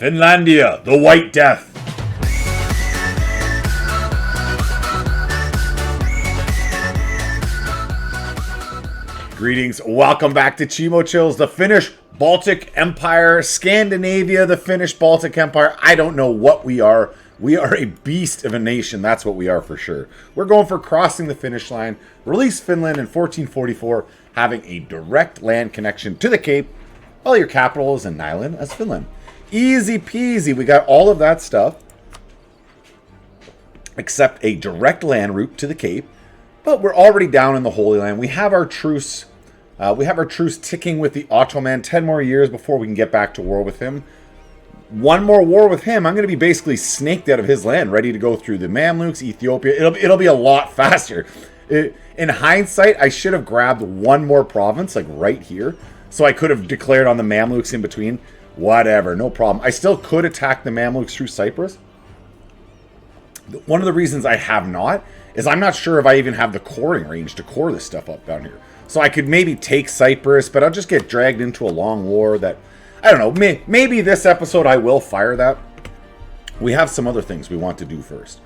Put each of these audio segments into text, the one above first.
Finlandia, the White Death. Greetings, welcome back to Chimo Chills, the Finnish Baltic Empire, Scandinavia, the Finnish Baltic Empire. I don't know what we are. We are a beast of a nation, that's what we are for sure. We're going for crossing the Finnish Line, released Finland in 1444, having a direct land connection to the Cape, while your capital is in Nyland as Finland. Easy peasy, we got all of that stuff, except a direct land route to the Cape, but we're already down in the Holy Land. We have our truce. Ticking with the Ottoman. 10 more years before we can get back to war with him. One more war with him, I'm going to be basically snaked out of his land, ready to go through the Mamluks, Ethiopia. It'll be a lot faster. In hindsight, I should have grabbed one more province, like right here, so I could have declared on the Mamluks in between. Whatever, no problem. I still could attack the Mamluks through Cyprus. One of the reasons I have not is I'm not sure if I even have the coring range to core this stuff up down here. So I could maybe take Cyprus, but I'll just get dragged into a long war that, I don't know, maybe this episode I will fire that. We have some other things we want to do first.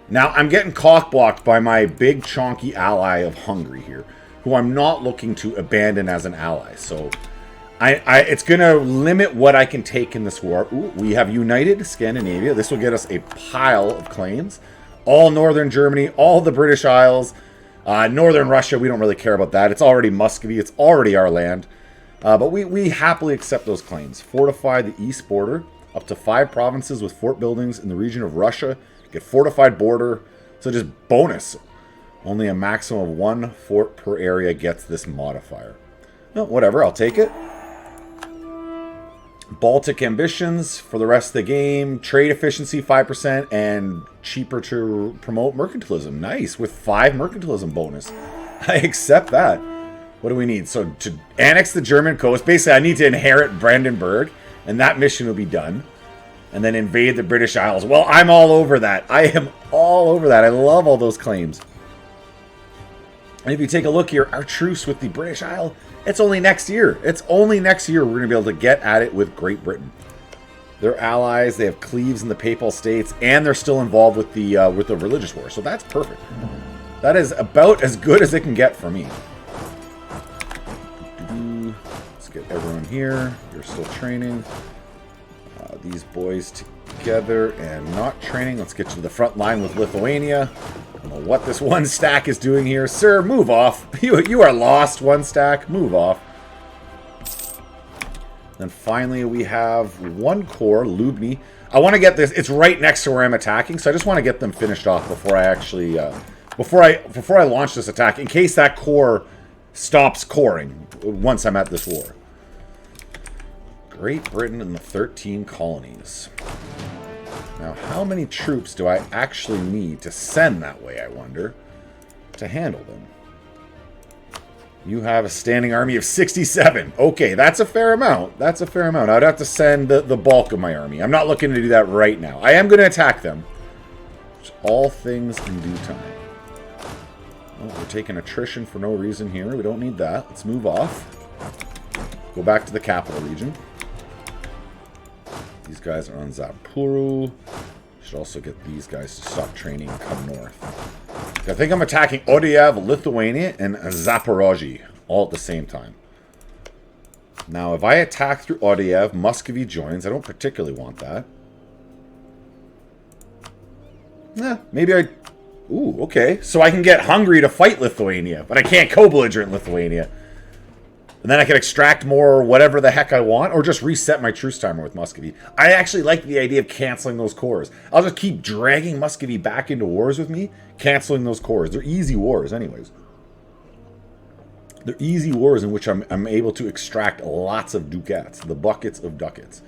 Now, I'm getting cock-blocked by my big chonky ally of Hungary here, who I'm not looking to abandon as an ally. So it's going to limit what I can take in this war. Ooh, we have united Scandinavia. This will get us a pile of claims. All northern Germany, all the British Isles, northern Russia, we don't really care about that. It's already Muscovy. It's already our land. But we happily accept those claims. Fortify the east border. Up to 5 provinces with fort buildings in the region of Russia. Get fortified border. So just bonus. Only a maximum of 1 fort per area gets this modifier. No, whatever. I'll take it. Baltic ambitions for the rest of the game. Trade efficiency 5% and cheaper to promote mercantilism. Nice, with 5 mercantilism bonus. I accept that. What do we need? So to annex the German coast, basically I need to inherit Brandenburg, and that mission will be done. And then invade the British Isles. Well, I'm all over that. I am all over that. I love all those claims. And if you take a look here, our truce with the British Isle, it's only next year. It's only next year we're going to be able to get at it with Great Britain. They're allies. They have cleaves in the Papal States, and they're still involved with the religious war. So that's perfect. That is about as good as it can get for me. Let's get everyone here. You're still training. These boys together and not training. Let's get you to the front line with Lithuania. I don't know what this one stack is doing here. Sir, move off. You are lost, one stack. Move off. Then finally we have one core, Lubny. I want to get this. It's right next to where I'm attacking, so I just want to get them finished off before I actually before I launch this attack, in case that core stops coring once I'm at this war. Great Britain and the 13 colonies. Now, how many troops do I actually need to send that way, I wonder, to handle them? You have a standing army of 67. Okay, that's a fair amount. That's a fair amount. I'd have to send the bulk of my army. I'm not looking to do that right now. I am going to attack them. All things in due time. Oh, we're taking attrition for no reason here. We don't need that. Let's move off. Go back to the capital region. These guys are on Zapuru. Should also get these guys to stop training and come north. I think I'm attacking Odeyev, Lithuania, and Zaporozhye all at the same time. Now, if I attack through Odeyev, Muscovy joins. I don't particularly want that. Maybe I... Ooh, okay. So I can get Hungary to fight Lithuania, but I can't co-belligerent Lithuania. And then I can extract more whatever the heck I want, or just reset my truce timer with Muscovy. I actually like the idea of canceling those cores. I'll just keep dragging Muscovy back into wars with me, canceling those cores. They're easy wars anyways. They're easy wars in which I'm able to extract lots of ducats, the buckets of ducats.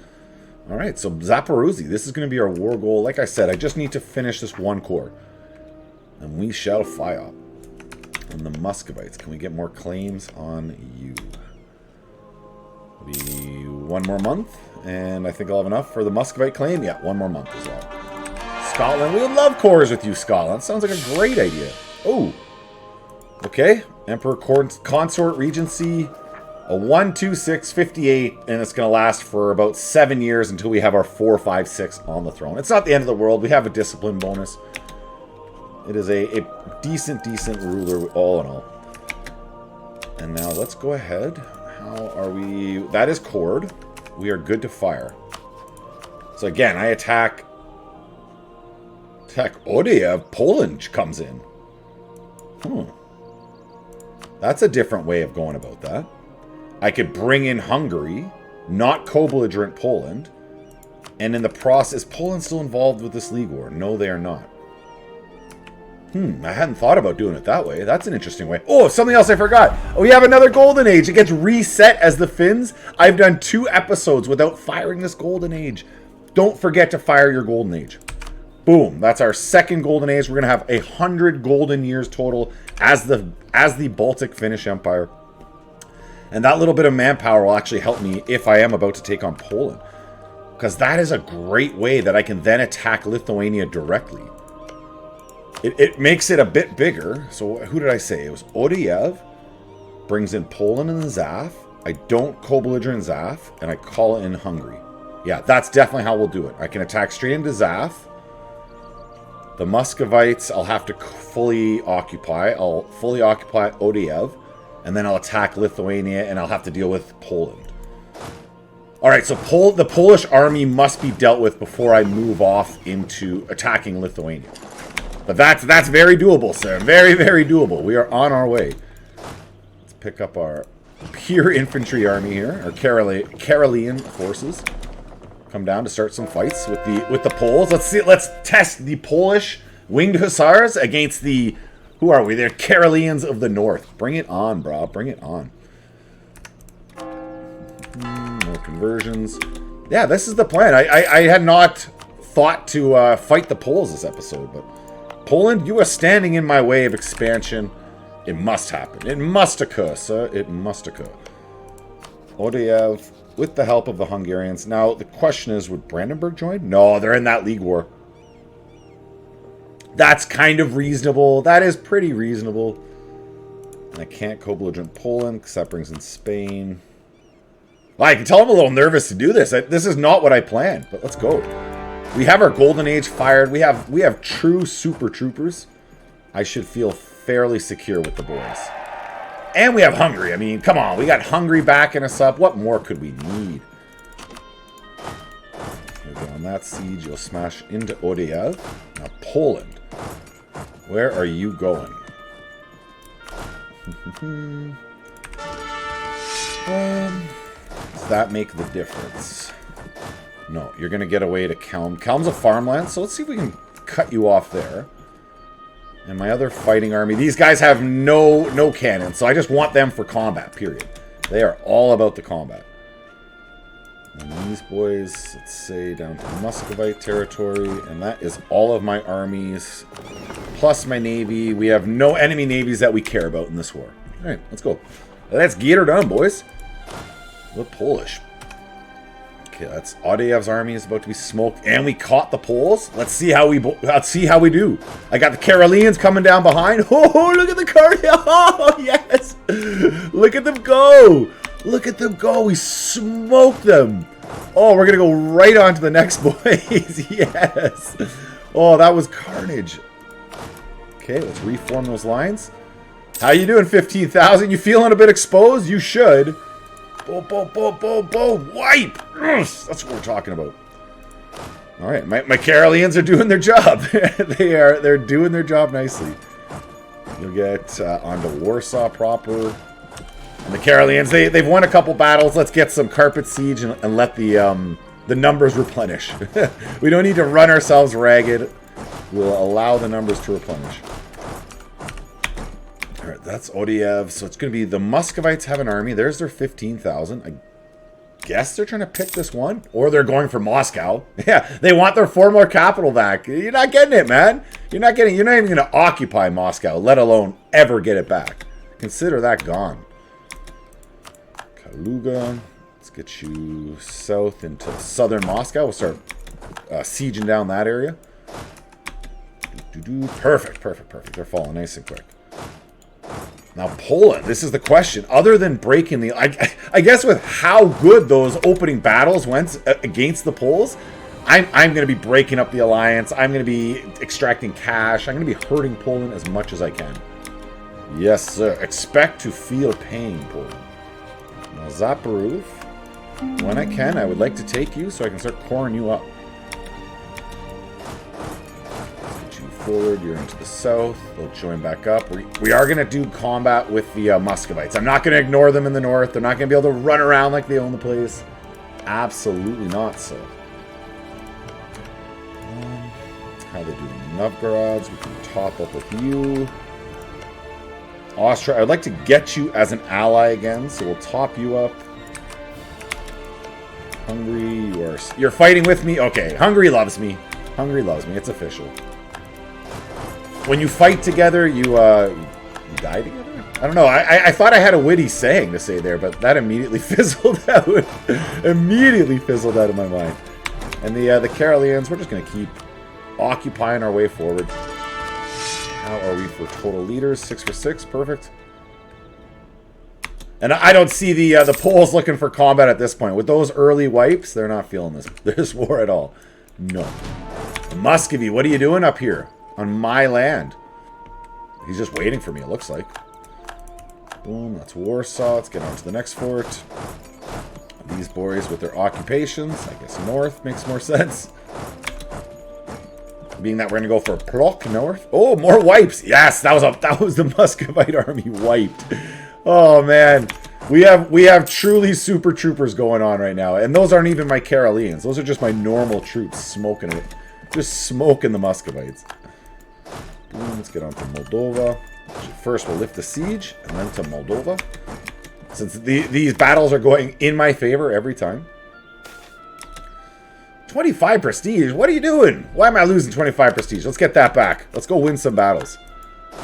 All right, so Zaporozhye, this is going to be our war goal. Like I said, I just need to finish this one core. And we shall fire up. And the Muscovites, can we get more claims on you? Be 1 more month, and I think I'll have enough for the Muscovite claim. Yeah, 1 more month as well. Scotland, we would love cores with you, Scotland. Sounds like a great idea. Oh, okay. Emperor Consort Regency. A 1, 2, 6, 58, and it's going to last for about 7 years until we have our 4, 5, 6 on the throne. It's not the end of the world. We have a discipline bonus. It is a decent ruler all in all. And now let's go ahead. How are we? That is cord. We are good to fire. So again, I attack Odia. Poland comes in. That's a different way of going about that. I could bring in Hungary, not co-belligerent Poland, and in the process, Poland still involved with this league war? No, they are not. I hadn't thought about doing it that way. That's an interesting way. Oh, something else I forgot. Oh, we have another golden age. It gets reset as the Finns. I've done 2 episodes without firing this golden age. Don't forget to fire your golden age. Boom. That's our second golden age. We're going to have 100 golden years total as the Baltic Finnish Empire. And that little bit of manpower will actually help me if I am about to take on Poland. Because that is a great way that I can then attack Lithuania directly. It makes it a bit bigger. So who did I say? It was Odiev. Brings in Poland and Zaf. I don't co-belligerent Zaf. And I call in Hungary. Yeah, that's definitely how we'll do it. I can attack straight into Zaf. The Muscovites I'll have to fully occupy. I'll fully occupy Odiev. And then I'll attack Lithuania, and I'll have to deal with Poland. Alright, so the Polish army must be dealt with before I move off into attacking Lithuania. But that's very doable, sir. Very doable. We are on our way. Let's pick up our pure infantry army here. Our Karelian forces. Come down to start some fights with the Poles. Let's test the Polish winged hussars against the... Who are we? They're Karelians of the North. Bring it on, bro. Bring it on. More conversions. Yeah, this is the plan. I had not thought to fight the Poles this episode, but Poland, you are standing in my way of expansion. It must happen. It must occur, sir. It must occur. Odiev, with the help of the Hungarians. Now, the question is, would Brandenburg join? No, they're in that league war. That's kind of reasonable. That is pretty reasonable. And I can't co-belligerent Poland because that brings in Spain. Well, I can tell I'm a little nervous to do this. This is not what I planned, but let's go. We have our golden age fired. We have true super troopers. I should feel fairly secure with the boys. And we have Hungary. I mean, come on. We got Hungary backing us up. What more could we need? Here we go. On that siege, you'll smash into Odiev. Now, Poland. Where are you going? Does that make the difference? No, you're going to get away to Kelm. Kelm's a farmland, so let's see if we can cut you off there. And my other fighting army, these guys have no cannons, so I just want them for combat, period. They are all about the combat. And these boys, let's say, down to Muscovite territory, and that is all of my armies, plus my navy. We have no enemy navies that we care about in this war. All right, let's go. Let's get her done, boys. The Polish. Okay, that's Odiev's army is about to be smoked, and we caught the Poles. Let's see how we do. I got the Karelians coming down behind. Oh, look at the Karelians! Oh, yes! Look at them go! Look at them go. We smoked them. Oh, we're going to go right on to the next boys. Yes. Oh, that was carnage. Okay, let's reform those lines. How you doing, 15,000? You feeling a bit exposed? You should. Boom, boom, boom, boom, boom. Wipe. That's what we're talking about. All right, my Karelians are doing their job. They're doing their job nicely. You'll get onto Warsaw proper. And the Karelians, they've won a couple battles. Let's get some carpet siege and let the numbers replenish. We don't need to run ourselves ragged. We'll allow the numbers to replenish. All right, that's Odiev. So it's going to be the Muscovites have an army. There's their 15,000. I guess they're trying to pick this one. Or they're going for Moscow. Yeah, they want their former capital back. You're not getting it, man. You're not even going to occupy Moscow, let alone ever get it back. Consider that gone. Kaluga. Let's get you south into southern Moscow. We'll start sieging down that area. Perfect. They're falling nice and quick. Now, Poland, this is the question. Other than breaking the... I guess with how good those opening battles went against the Poles, I'm going to be breaking up the alliance. I'm going to be extracting cash. I'm going to be hurting Poland as much as I can. Yes, sir. Expect to feel pain, Poland. Now, Zaporov, when I can, I would like to take you so I can start coring you up. Forward, you're into the south. They'll join back up. We are going to do combat with the Muscovites. I'm not going to ignore them in the north. They're not going to be able to run around like they own the place. Absolutely not so. How are they doing? Novgorods, we can top up with you. Austria, I'd like to get you as an ally again, so we'll top you up. Hungary, you're fighting with me? Okay, Hungary loves me. Hungary loves me. It's official. When you fight together, you die together? I don't know. I thought I had a witty saying to say there, but that immediately fizzled out. Immediately fizzled out of my mind. And the Karelians, we're just going to keep occupying our way forward. How are we for total leaders? 6 for 6. Perfect. And I don't see the Poles looking for combat at this point. With those early wipes, they're not feeling this war at all. No. Muscovy, what are you doing up here? On my land. He's just waiting for me, it looks like. Boom, that's Warsaw. Let's get on to the next fort. These boys with their occupations. I guess north makes more sense. Being that we're gonna go for Plock north. Oh, more wipes. Yes, that was the Muscovite army wiped. Oh man. We have truly super troopers going on right now. And those aren't even my Karelians. Those are just my normal troops smoking it. Just smoking the Muscovites. Let's get on to Moldova. First, we'll lift the siege, and then to Moldova. Since these battles are going in my favor every time. 25 prestige? What are you doing? Why am I losing 25 prestige? Let's get that back. Let's go win some battles.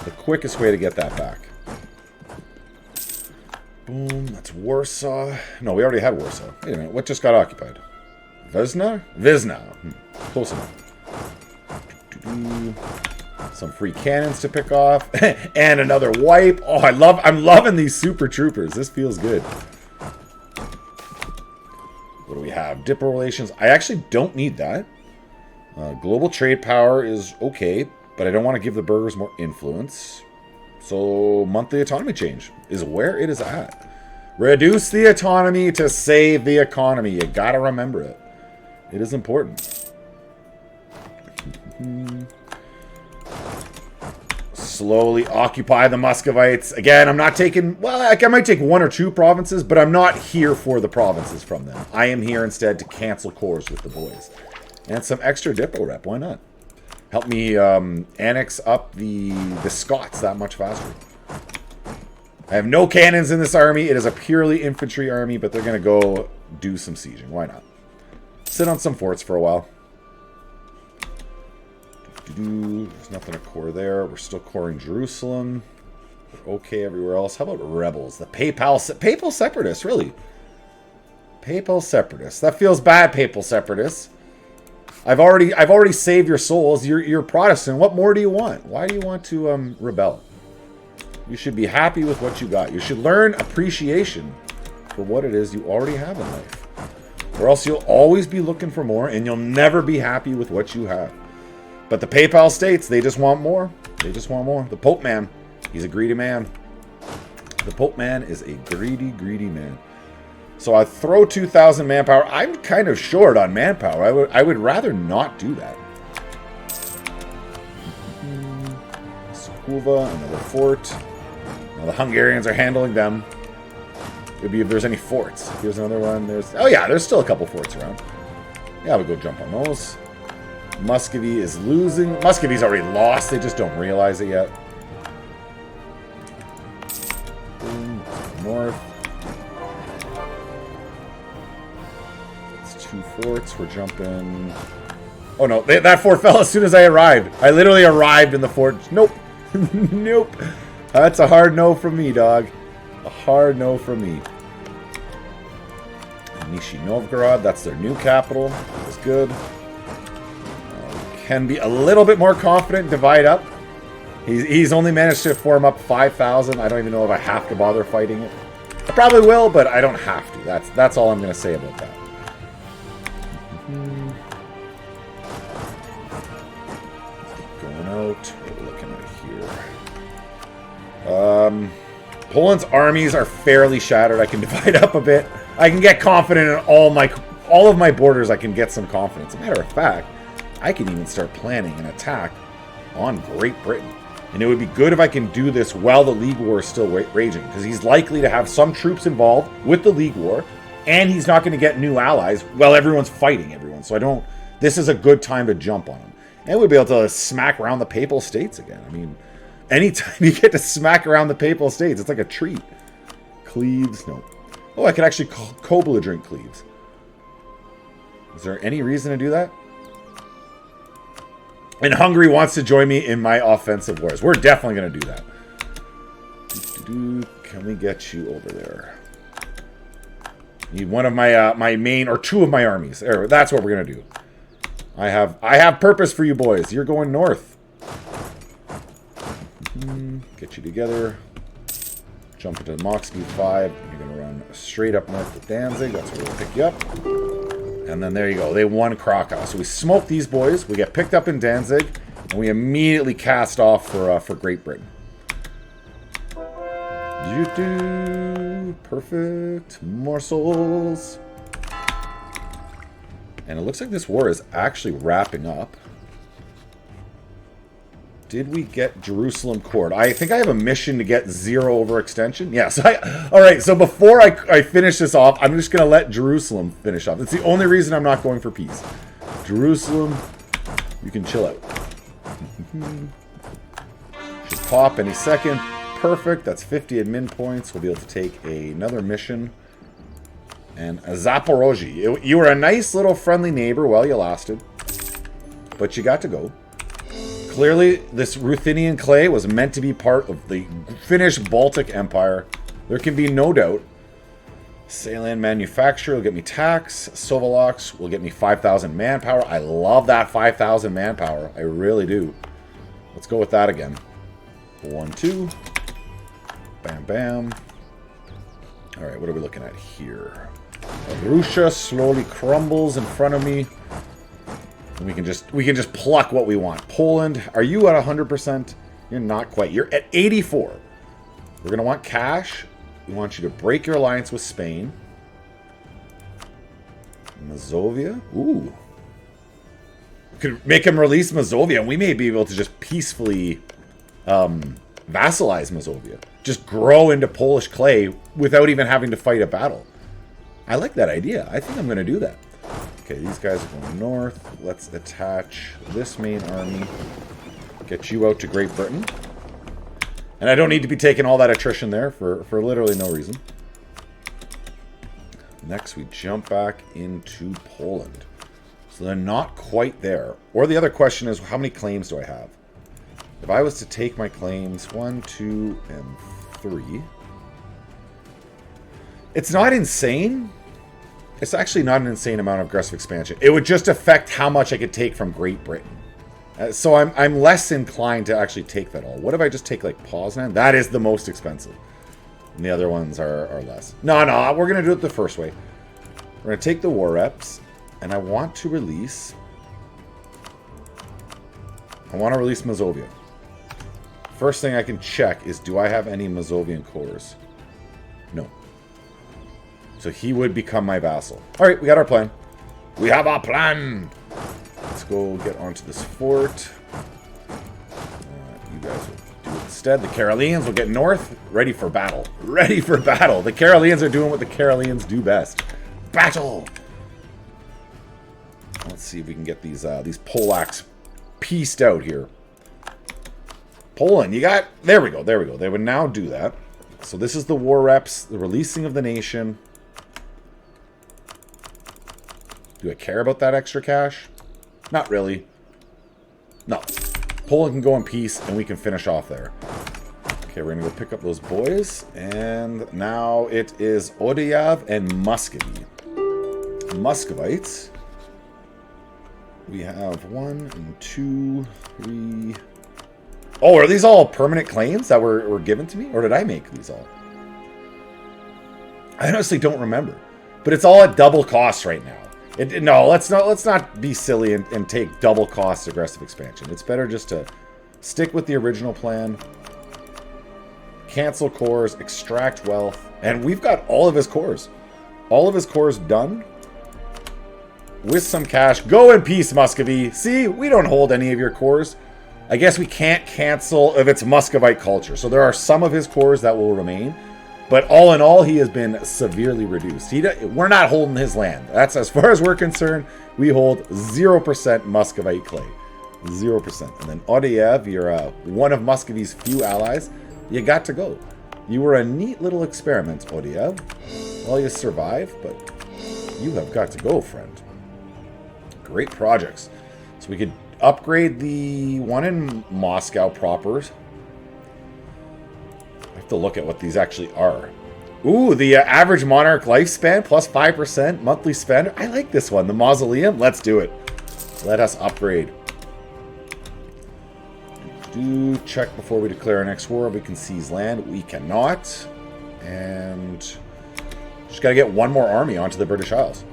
The quickest way to get that back. Boom, that's Warsaw. No, we already had Warsaw. Wait a minute, what just got occupied? Vesna? Visna. Close enough. Some free cannons to pick off. And another wipe. Oh, I'm loving these super troopers. This feels good. What do we have? Diplo relations. I actually don't need that. Global trade power is okay, but I don't want to give the burghers more influence. So monthly autonomy change is where it is at. Reduce the autonomy to save the economy. You gotta remember it. It is important. Slowly occupy the Muscovites. Again, I'm not taking... Well, I might take 1 or 2 provinces, but I'm not here for the provinces from them. I am here instead to cancel cores with the boys. And some extra Diplo rep. Why not? Help me annex up the Scots that much faster. I have no cannons in this army. It is a purely infantry army, but they're going to go do some sieging. Why not? Sit on some forts for a while. There's nothing to core there. We're still coring Jerusalem. We're okay everywhere else. How about rebels? The papal separatists, really? Papal separatists. That feels bad, papal separatists. I've already saved your souls. You're Protestant. What more do you want? Why do you want to rebel? You should be happy with what you got. You should learn appreciation for what it is you already have in life. Or else you'll always be looking for more and you'll never be happy with what you have. But the PayPal states, they just want more. They just want more. The Pope man, he's a greedy man. The Pope man is a greedy, greedy man. So I throw 2,000 manpower. I'm kind of short on manpower. I would rather not do that. Skuva, another fort. Now the Hungarians are handling them. It'd be if there's any forts. Here's another one. Oh yeah, there's still a couple forts around. Yeah, we'll go jump on those. Muscovy is losing. Muscovy's already lost. They just don't realize it yet. Boom. North. It's 2 forts. We're jumping. Oh no, that fort fell as soon as I arrived. I literally arrived in the fort. Nope. Nope. That's a hard no from me, dog. A hard no from me. Nizhny Novgorod, that's their new capital. That's good. Can be a little bit more confident, divide up. He's only managed to form up 5,000. I don't even know if I have to bother fighting it. I probably will, but I don't have to. That's all I'm going to say about that. Going out. What are we looking at here? Poland's armies are fairly shattered. I can divide up a bit. I can get confident in all of my borders. I can get some confidence. As a matter of fact, I can even start planning an attack on Great Britain. And it would be good if I can do this while the League War is still raging, because he's likely to have some troops involved with the League War, and he's not going to get new allies while everyone's fighting everyone. So this is a good time to jump on him. And we'd be able to smack around the Papal States again. I mean, anytime you get to smack around the Papal States, it's like a treat. Cleves, no. Oh, I could actually co-belligerent Cleves. Is there any reason to do that? And Hungary wants to join me in my offensive wars. We're definitely going to do that. Can we get you over there? Need one of my my main, or two of my armies. There, that's what we're going to do. I have purpose for you boys. You're going north. Get you together. Jump into Mach speed 5. You're going to run straight up north to Danzig. That's where we'll pick you up. And then there you go. They won Krakow. So we smoke these boys. We get picked up in Danzig. And we immediately cast off for Great Britain. Perfect. Morsels. And it looks like this war is actually wrapping up. Did we get Jerusalem Court? I think I have a mission to get 0 overextension. Yes. All right, so before I finish this off, I'm just going to let Jerusalem finish off. It's the only reason I'm not going for peace. Jerusalem, you can chill out. Should pop any second. Perfect. That's 50 admin points. We'll be able to take another mission. And Zaporozhye. You were a nice little friendly neighbor while you lasted. But you got to go. Clearly, this Ruthenian clay was meant to be part of the Finnish Baltic Empire. There can be no doubt. Sailan Manufacturer will get me tax. Sovolox will get me 5,000 manpower. I love that 5,000 manpower. I really do. Let's go with that again. 1, 2. Bam, bam. All right, what are we looking at here? Russia slowly crumbles in front of me. And we can just pluck what we want. Poland, are you at 100%? You're not quite. You're at 84. We're going to want cash. We want you to break your alliance with Spain. Mazovia? Ooh. We could make him release Mazovia, and we may be able to just peacefully vassalize Mazovia. Just grow into Polish clay without even having to fight a battle. I like that idea. I think I'm going to do that. Okay, these guys are going north. Let's attach this main army. Get you out to Great Britain. And I don't need to be taking all that attrition there for literally no reason. Next, we jump back into Poland. So they're not quite there. Or the other question is, how many claims do I have? If I was to take my claims, 1, 2, and 3. It's not insane. It's actually not an insane amount of aggressive expansion. It would just affect how much I could take from Great Britain. So I'm less inclined to actually take that all. What if I just take, like, Poznan? That is the most expensive. And the other ones are less. No, we're going to do it the first way. We're going to take the war reps, and I want to release Mazovia. First thing I can check is, do I have any Mazovian cores? No. So he would become my vassal. All right, we got our plan. We have our plan. Let's go get onto this fort. You guys will do it instead. The Karelians will get north. Ready for battle. Ready for battle. The Karelians are doing what the Karelians do best. Battle. Let's see if we can get these Polacks pieced out here. Poland, you got... There we go. There we go. They would now do that. So this is the war reps. The releasing of the nation. Do I care about that extra cash? Not really. No. Poland can go in peace, and we can finish off there. Okay, we're going to go pick up those boys. And now it is Odeyav and Muscovy. Muscovites. We have 1 and 2, 3, Oh, are these all permanent claims that were given to me? Or did I make these all? I honestly don't remember. But it's all at double cost right now. No, let's not be silly and take double cost aggressive expansion. It's better just to stick with the original plan. Cancel cores, extract wealth. And we've got all of his cores. All of his cores done. With some cash. Go in peace, Muscovy. See, we don't hold any of your cores. I guess we can't cancel if it's Muscovite culture. So there are some of his cores that will remain. But all in all, he has been severely reduced. We're not holding his land. That's as far as we're concerned. We hold 0% Muscovite clay. 0%. And then Odiev, you're one of Muscovy's few allies. You got to go. You were a neat little experiment, Odiev. Well, you survived, but you have got to go, friend. Great projects. So we could upgrade the one in Moscow proper. I have to look at what these actually are. Ooh, the average monarch lifespan plus 5% monthly spend. I like this one. The mausoleum. Let's do it. Let us upgrade. Do check before we declare our next war. We can seize land. We cannot. And just got to get one more army onto the British Isles.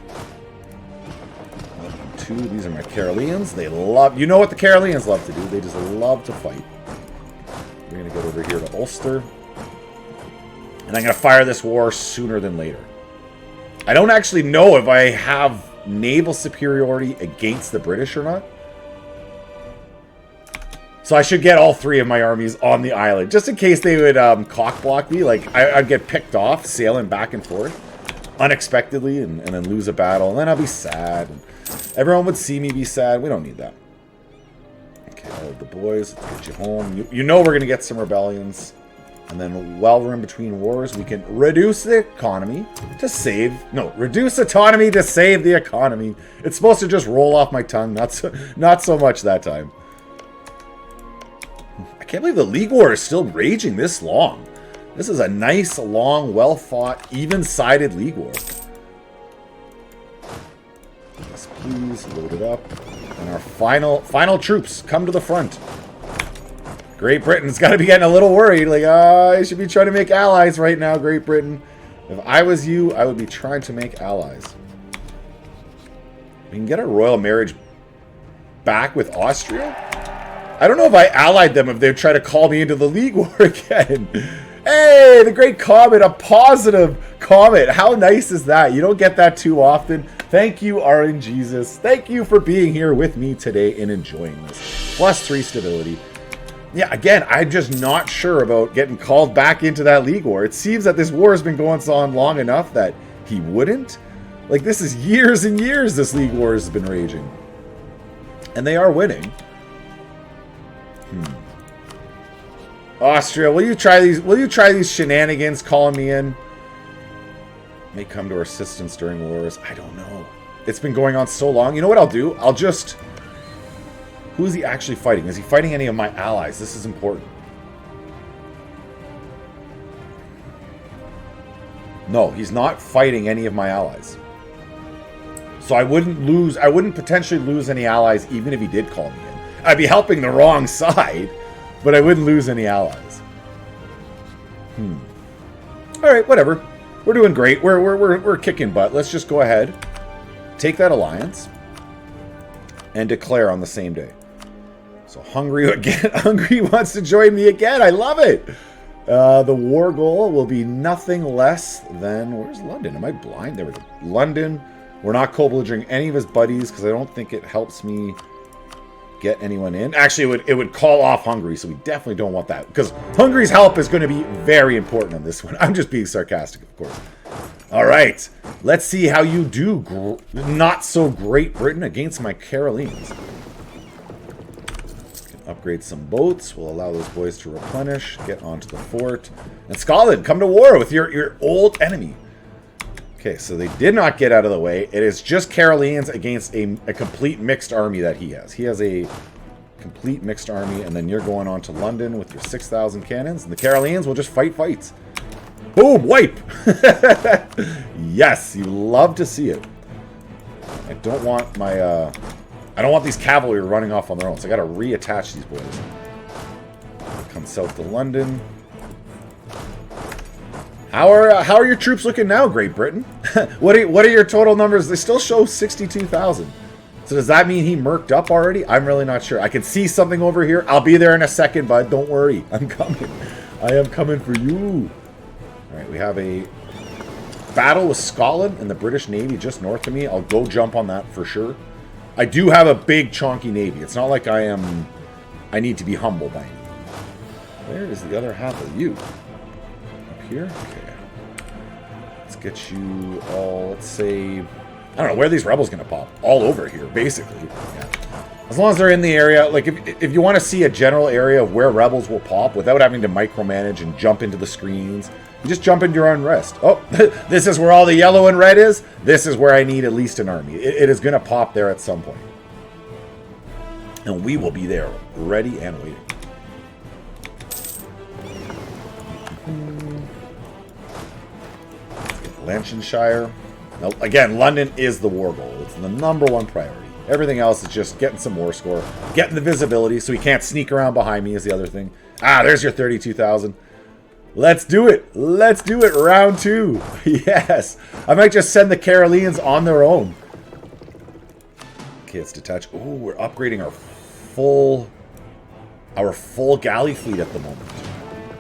2. These are my Karelians. They love... You know what the Karelians love to do. They just love to fight. We're going to get over here to Ulster. And I'm going to fire this war sooner than later. I don't actually know if I have naval superiority against the British or not. So I should get all 3 of my armies on the island. Just in case they would cock-block me. Like, I'd get picked off, sailing back and forth. Unexpectedly, and then lose a battle. And then I'll be sad. And everyone would see me be sad. We don't need that. Okay, all of the boys. Let's get you home. You know we're going to get some rebellions. And then while we're in between wars, we can reduce the economy to save... No, reduce autonomy to save the economy. It's supposed to just roll off my tongue. Not so much that time. I can't believe the League War is still raging this long. This is a nice, long, well-fought, even-sided League War. Yes, please, load it up. And our final troops come to the front. Great Britain's got to be getting a little worried. Like, I should be trying to make allies right now, Great Britain. If I was you, I would be trying to make allies. We can get our royal marriage back with Austria. I don't know if I allied them if they'd try to call me into the League War again. Hey, the great comet, a positive comet. How nice is that? You don't get that too often. Thank you, RNGesus. Thank you for being here with me today and enjoying this. +3 stability. Yeah, again, I'm just not sure about getting called back into that League War. It seems that this war has been going on long enough that he wouldn't. Like, this is years and years this League War has been raging. And they are winning. Austria, will you try these shenanigans calling me in? May come to our assistance during wars. I don't know. It's been going on so long. You know what I'll do? I'll just... Who is he actually fighting? Is he fighting any of my allies? This is important. No, he's not fighting any of my allies. So I wouldn't potentially lose any allies even if he did call me in. I'd be helping the wrong side, but I wouldn't lose any allies. Alright, whatever. We're doing great. We're kicking butt. Let's just go ahead. Take that alliance. And declare on the same day. So Hungary again. Hungary wants to join me again. I love it. The war goal will be nothing less than... Where's London? Am I blind? There we go. London. We're not co-belligering any of his buddies because I don't think it helps me get anyone in. Actually, it would call off Hungary, so we definitely don't want that. Because Hungary's help is going to be very important on this one. I'm just being sarcastic, of course. All right. Let's see how you do, not so Great Britain, against my Karelians. Upgrade some boats. We'll allow those boys to replenish. Get onto the fort. And Scotland, come to war with your old enemy. Okay, so they did not get out of the way. It is just Karelians against a complete mixed army that he has. He has a complete mixed army, and then you're going on to London with your 6,000 cannons, and the Karelians will just fight fights. Boom! Wipe! Yes, you love to see it. I don't want my... I don't want these cavalry running off on their own, so I gotta reattach these boys. south to London. How are your troops looking now, Great Britain? What are your total numbers? They still show 62,000. So does that mean he merked up already? I'm really not sure. I can see something over here. I'll be there in a second, bud. Don't worry. I'm coming. I am coming for you. All right, we have a battle with Scotland and the British Navy just north of me. I'll go jump on that for sure. I do have a big chonky navy. It's not like I need to be humble by any means. Where is the other half of you? Here? Okay. Let's get you all, let's say, I don't know, where are these rebels going to pop? All over here, basically. Yeah. As long as they're in the area, like, if you want to see a general area of where rebels will pop without having to micromanage and jump into the screens, you just jump into your own rest. Oh, this is where all the yellow and red is? This is where I need at least an army. It is going to pop there at some point. And we will be there, ready and waiting. Lancashire. Now, again, London is the war goal. It's the #1 priority. Everything else is just getting some war score, getting the visibility so he can't sneak around behind me is the other thing. Ah, there's your 32,000. Let's do it. Let's do it. Round 2. Yes. I might just send the Caroleans on their own. Okay, it's detached. Oh, we're upgrading our full galley fleet at the moment.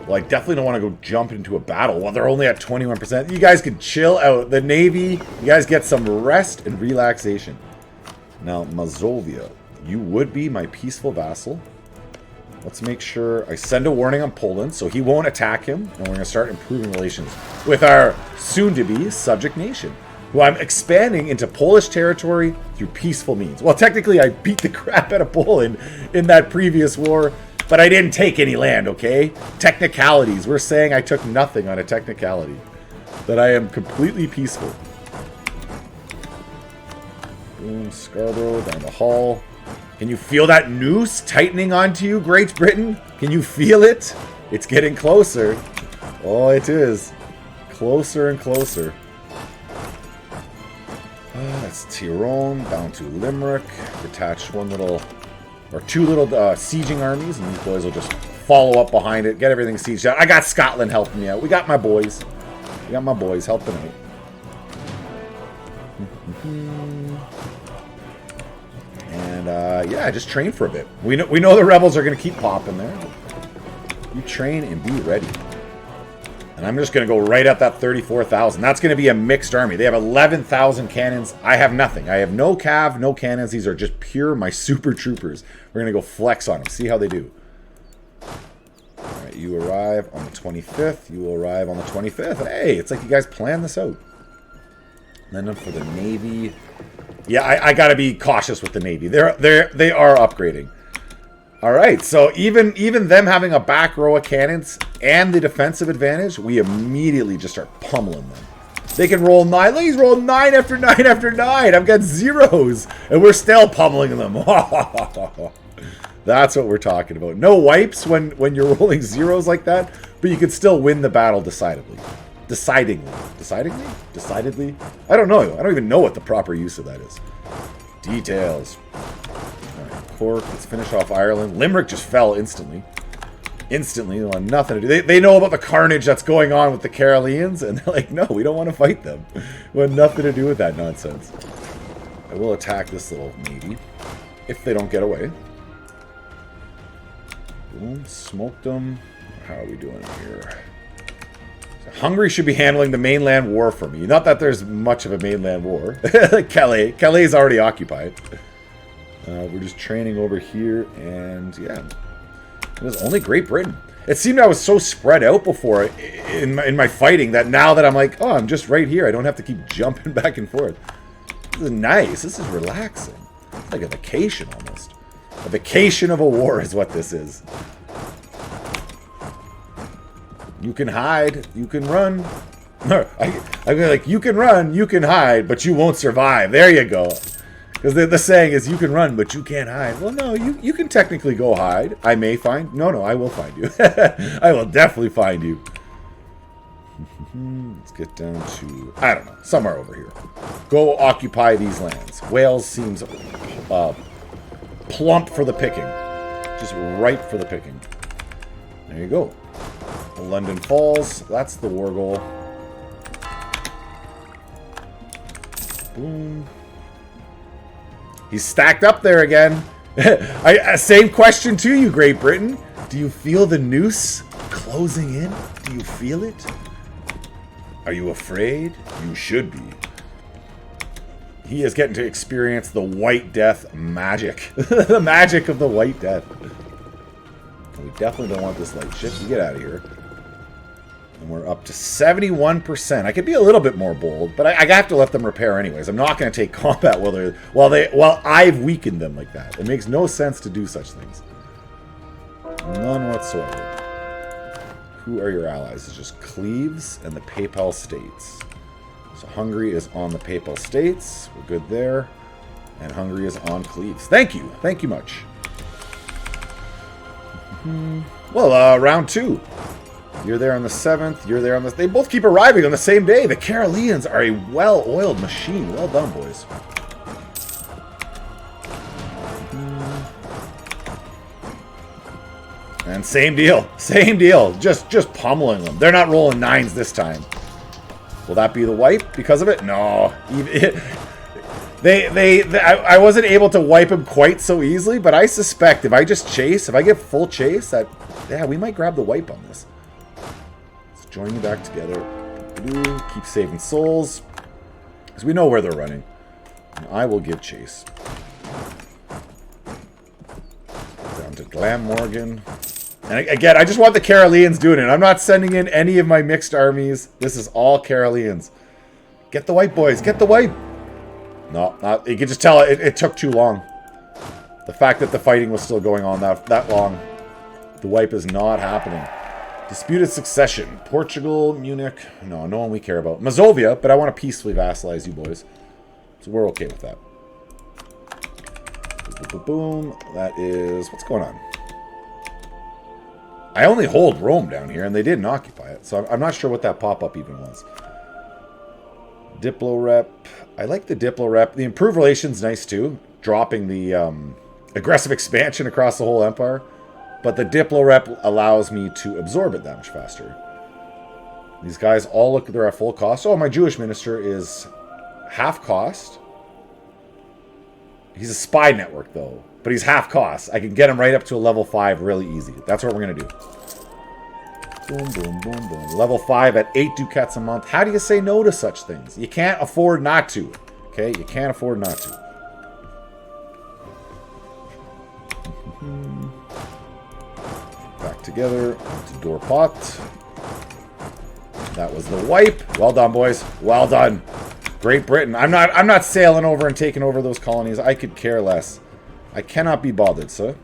Well, I definitely don't want to go jump into a battle while they're only at 21%. You guys can chill out. The Navy, you guys get some rest and relaxation. Now, Mazovia, you would be my peaceful vassal. Let's make sure I send a warning on Poland so he won't attack him. And we're going to start improving relations with our soon-to-be subject nation, who I'm expanding into Polish territory through peaceful means. Well, technically, I beat the crap out of Poland in that previous war. But I didn't take any land, okay? Technicalities. We're saying I took nothing on a technicality. That I am completely peaceful. Boom, Scarborough, down the hall. Can you feel that noose tightening onto you, Great Britain? Can you feel it? It's getting closer. Oh, it is. Closer and closer. That's Tyrone, down to Limerick. Detach two little sieging armies, and these boys will just follow up behind it, get everything sieged out. I got Scotland helping me out. We got my boys. We got my boys helping out. And, yeah, just train for a bit. We know the rebels are going to keep popping there. You train and be ready. And I'm just going to go right at that 34,000. That's going to be a mixed army. They have 11,000 cannons. I have nothing. I have no cav, no cannons. These are just pure my super troopers. We're going to go flex on them. See how they do. All right, you arrive on the 25th. You will arrive on the 25th. Hey, it's like you guys planned this out. And then for the Navy. Yeah, I got to be cautious with the Navy. They are upgrading. All right, so even them having a back row of cannons and the defensive advantage, we immediately just start pummeling them. They can roll 9. He's rolled 9 after 9 after 9. I've got zeros, and we're still pummeling them. That's what we're talking about. No wipes when you're rolling zeros like that, but you can still win the battle decidedly. Decidedly? I don't know. I don't even know what the proper use of that is. Details. Cork, let's finish off Ireland. Limerick just fell instantly. Instantly, they want nothing to do. They know about the carnage that's going on with the Caroleans, and they're like, no, we don't want to fight them. We want nothing to do with that nonsense. I will attack this little navy, if they don't get away. Boom, smoked them. How are we doing here? So Hungary should be handling the mainland war for me. Not that there's much of a mainland war. Calais is already occupied. We're just training over here, and yeah, it was only Great Britain. It seemed I was so spread out before in my fighting that now that I'm like, oh, I'm just right here. I don't have to keep jumping back and forth. This is nice. This is relaxing. It's like a vacation almost. A vacation of a war is what this is. You can hide. You can run. I'm like, you can run. You can hide, but you won't survive. There you go. Because the saying is, you can run, but you can't hide. Well, no, you can technically go hide. I may find... No, I will find you. I will definitely find you. Let's get down to... I don't know. Somewhere over here. Go occupy these lands. Wales seems plump for the picking. Just ripe for the picking. There you go. London Falls. That's the war goal. Boom. He's stacked up there again. Same question to you, Great Britain. Do you feel the noose closing in? Do you feel it? Are you afraid? You should be. He is getting to experience the White Death magic. The magic of the White Death. We definitely don't want this light ship. You get out of here. And we're up to 71%. I could be a little bit more bold, but I have to let them repair anyways. I'm not going to take combat while I've weakened them like that. It makes no sense to do such things. None whatsoever. Who are your allies? It's just Cleves and the Papal States. So Hungary is on the Papal States. We're good there. And Hungary is on Cleves. Thank you. Thank you much. Well, round 2. You're there on the 7th. You're there on the... They both keep arriving on the same day. The Karelians are a well-oiled machine. Well done, boys. And same deal. Same deal. Just pummeling them. They're not rolling 9s this time. Will that be the wipe because of it? No. I wasn't able to wipe him quite so easily, but I suspect if I just chase, if I get full chase, yeah, we might grab the wipe on this. Join you back together. Keep saving souls. Because we know where they're running. And I will give chase. Down to Glamorgan. And again, I just want the Karelians doing it. I'm not sending in any of my mixed armies. This is all Karelians. Get the wipe, boys. Get the wipe. No, you can just tell it took too long. The fact that the fighting was still going on that long. The wipe is not happening. Disputed succession. Portugal, Munich. No one we care about. Mazovia, but I want to peacefully vassalize you boys. So we're okay with that. Boom. That is... What's going on? I only hold Rome down here, and they didn't occupy it. So I'm not sure what that pop-up even was. Diplo rep. I like the Diplo rep. The improved relations nice too. Dropping the aggressive expansion across the whole empire. But the Diplo rep allows me to absorb it that much faster. These guys all look, they're at full cost. Oh, my Jewish minister is half cost. He's a spy network, though. But he's half cost. I can get him right up to a level 5 really easy. That's what we're going to do. Boom, boom, boom, boom. Level 5 at 8 ducats a month. How do you say no to such things? You can't afford not to. Okay? You can't afford not to. Back together to Dorpat. That was the wipe. Well done, boys. Well done. Great Britain. I'm not sailing over and taking over those colonies. I could care less. I cannot be bothered, sir.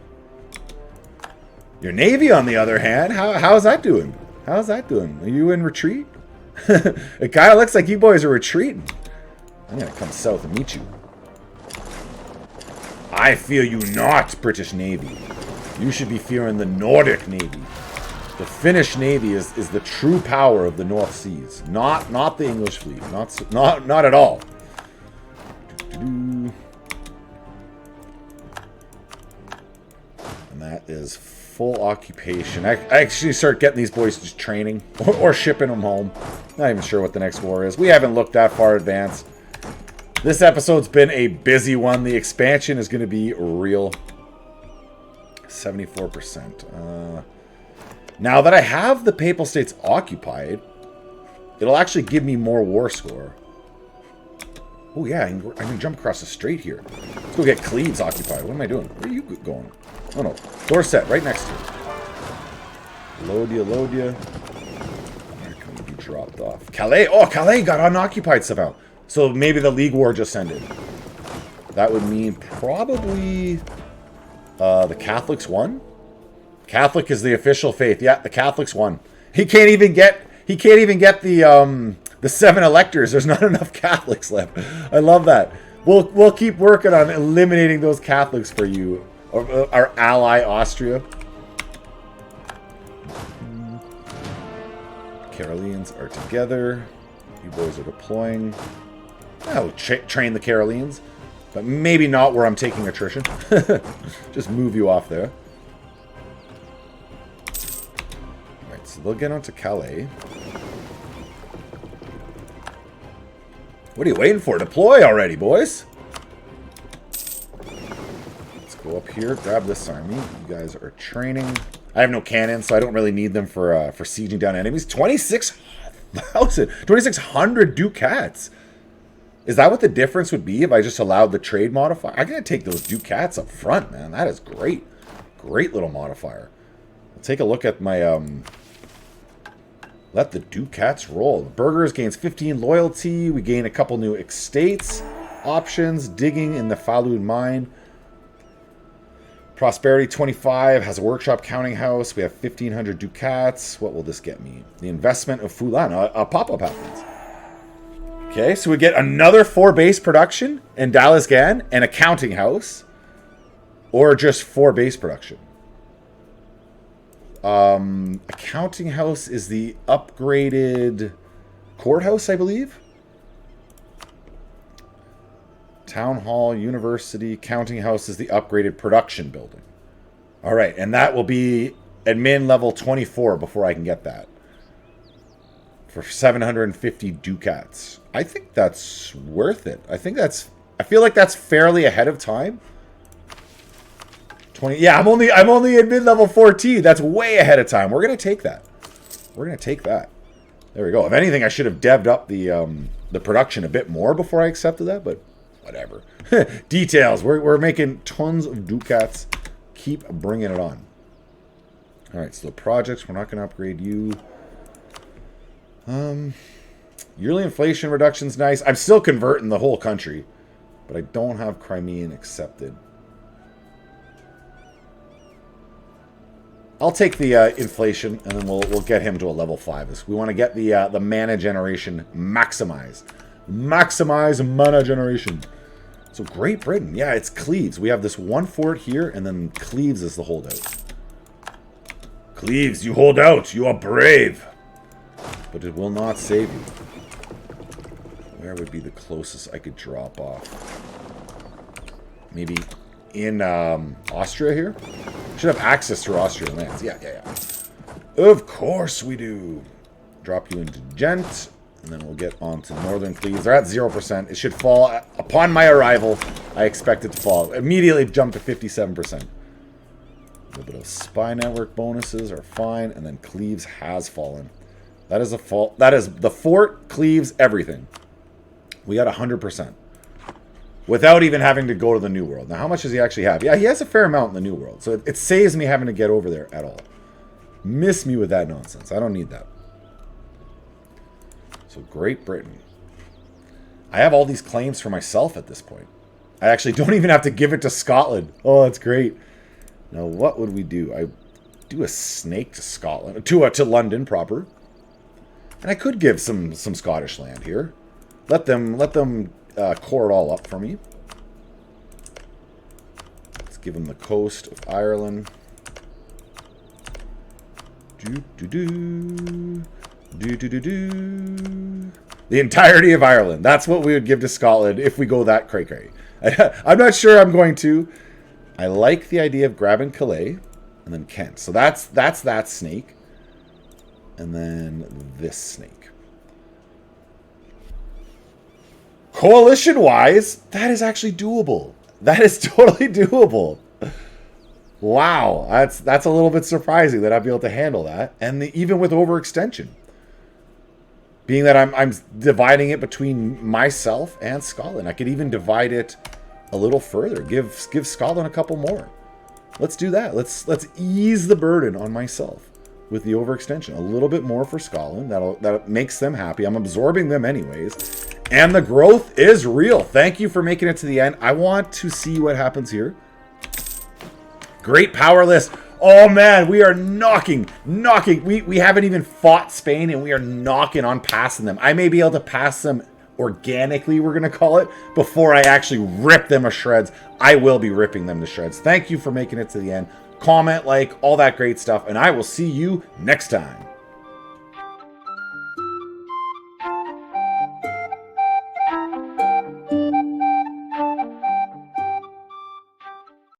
Your navy, on the other hand, how's that doing? How's that doing? Are you in retreat? It kind of looks like you boys are retreating. I'm gonna come south and meet you. I fear you not, British Navy. You should be fearing the Nordic Navy. The Finnish Navy is the true power of the North Seas, not the English fleet, not at all. And that is full occupation. I actually start getting these boys just training or shipping them home. Not even sure what the next war is. We haven't looked that far advanced. This episode's been a busy one. The expansion is going to be real. 74%. Now that I have the Papal States occupied, it'll actually give me more war score. Oh yeah, I can jump across the strait here. Let's go get Cleves occupied. What am I doing? Where are you going? Oh no, Dorset, right next to you. Lothian. Where can we be dropped off? Calais. Oh, Calais got unoccupied somehow. So maybe the League War just ended. That would mean probably... the Catholics won? Catholic is the official faith. Yeah, the Catholics won. He can't even get the 7 electors. There's not enough Catholics left. I love that. We'll keep working on eliminating those Catholics for you. Our ally Austria. Karelians are together. You boys are deploying. I'll train the Karelians. But maybe not where I'm taking attrition. Just move you off there. so they'll get onto Calais. What are you waiting for? Deploy already, boys. Let's go up here, grab this army. You guys are training. I have no cannons, so I don't really need them for sieging down enemies. 2,600 ducats. Is that what the difference would be if I just allowed the trade modifier? I'm going to take those ducats up front, man. That is great. Great little modifier. I'll take a look at my... Let the ducats roll. The burgers gains 15 loyalty. We gain a couple new estates. Options. Digging in the Falun mine. Prosperity 25 has a workshop counting house. We have 1,500 ducats. What will this get me? The investment of Fulan. A pop-up happens. Okay, so we get another 4 base production in Dallas Gan and a counting house. Or just 4 base production. A counting house is the upgraded courthouse, I believe. Town Hall, University, counting house is the upgraded production building. All right, and that will be admin level 24 before I can get that. For 750 ducats. I think that's worth it. I feel like that's fairly ahead of time. 20. Yeah, I'm only at mid-level 14. That's way ahead of time. We're gonna take that. We're gonna take that. There we go. If anything, I should have devved up the production a bit more before I accepted that, but whatever. Details. We're making tons of ducats. Keep bringing it on. All right. So the projects. We're not gonna upgrade you. Yearly inflation reduction's nice. I'm still converting the whole country, but I don't have Crimean accepted. I'll take the inflation, and then we'll get him to a level 5. We want to get the mana generation maximized. Maximize mana generation. So Great Britain, yeah, it's Cleves. We have this one fort here, and then Cleves is the holdout. Cleves, you hold out. You are brave. But it will not save you. Where would be the closest I could drop off? Maybe in Austria here? Should have access through Austrian lands. Yeah. Of course we do. Drop you into Gent, and then we'll get on to Northern Cleves. They're at 0%. It should fall. Upon my arrival, I expect it to fall. Immediately jump to 57%. A little bit of spy network bonuses are fine, and then Cleves has fallen. That is a fall. That is the fort, Cleves, everything. We got 100%. Without even having to go to the New World. Now, how much does he actually have? Yeah, he has a fair amount in the New World. So it saves me having to get over there at all. Miss me with that nonsense. I don't need that. So Great Britain. I have all these claims for myself at this point. I actually don't even have to give it to Scotland. Oh, that's great. Now, what would we do? I do a snake to Scotland. To London proper. And I could give some Scottish land here. Let them core it all up for me. Let's give them the coast of Ireland. The entirety of Ireland. That's what we would give to Scotland if we go that cray-cray. I'm not sure I'm going to. I like the idea of grabbing Calais and then Kent. So that's that snake. And then this snake. Coalition-wise, that is actually doable. That is totally doable. Wow, that's a little bit surprising that I'd be able to handle that. And even with overextension. Being that I'm dividing it between myself and Scotland. I could even divide it a little further. Give Scotland a couple more. Let's do that. Let's ease the burden on myself with the overextension. A little bit more for Scotland. That makes them happy. I'm absorbing them anyways. And the growth is real. Thank you for making it to the end. I want to see what happens here. Great power list. Oh, man, we are knocking. We haven't even fought Spain, and we are knocking on passing them. I may be able to pass them organically, we're going to call it, before I actually rip them to shreds. I will be ripping them to shreds. Thank you for making it to the end. Comment, like, all that great stuff, and I will see you next time.